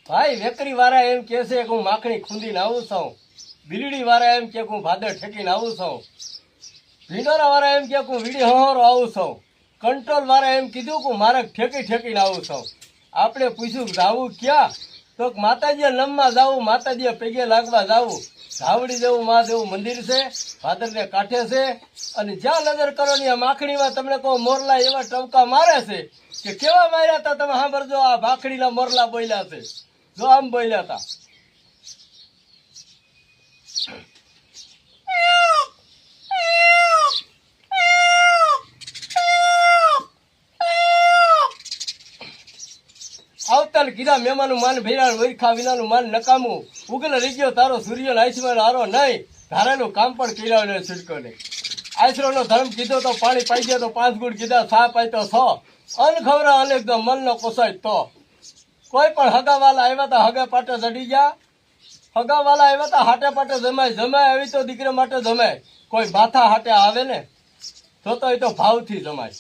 ભાઈ વેકરી વાળા એમ કે છે કે હું માખણી ખૂંદીને આવું છું, બિલડી વાળા એમ કે હું ભાદર ઠેકીને આવું છું, ભીંડોરા વાળા એમ કે હું વીડી હહોરો આવું છું, કંટ્રોલ વાળા એમ કીધું કે મારે ઠેકી ઠેકીને આવું છું. આપણે પૂછ્યું જાવું ક્યાં, તો માતાજીએ નમમાં જાવું, માતાજીએ પગે લાગવા જાવું. ધાવડી જેવું મહાદેવું મંદિર છે, ભાદરને કાંઠે છે, અને જ્યાં નજર કરો ને આ માખણીમાં તમને કહો મોરલા એવા ટવકા મારે છે કે કેવા માર્યા હતા તમે સાંભળજો. આ ભાખડીના મોરલા બોલ્યા છે, જો આમ બોલ્યા હતા. આવતાલ કીધા મહેમાનું માન ભેરાણ વૈખા વિનાનું માન નકામું, ઉગલ રહી ગયો તારો સૂર્ય આઈસમાં હારો નહીં, ધારેલું કામ પણ કર્યા છૂટકો નહીં. આશરો નો ધર્મ કીધો તો પાણી પાઈ દે તો 5 ગુણ કીધા, સા પાઈ તો 6, અનખવરા અનેકદમ મનનો કોસાય તો. કોઈ પણ હગાવાલા આવ્યા તા હગે પાટે ચડી ગયા, હગાવાલા આવ્યા તા હાટે પાટે જમાય, જમાય આવી તો દીકરા માટે જમાય. કોઈ માથા હાટે આવે ને તો એ તો ભાવથી જમાય.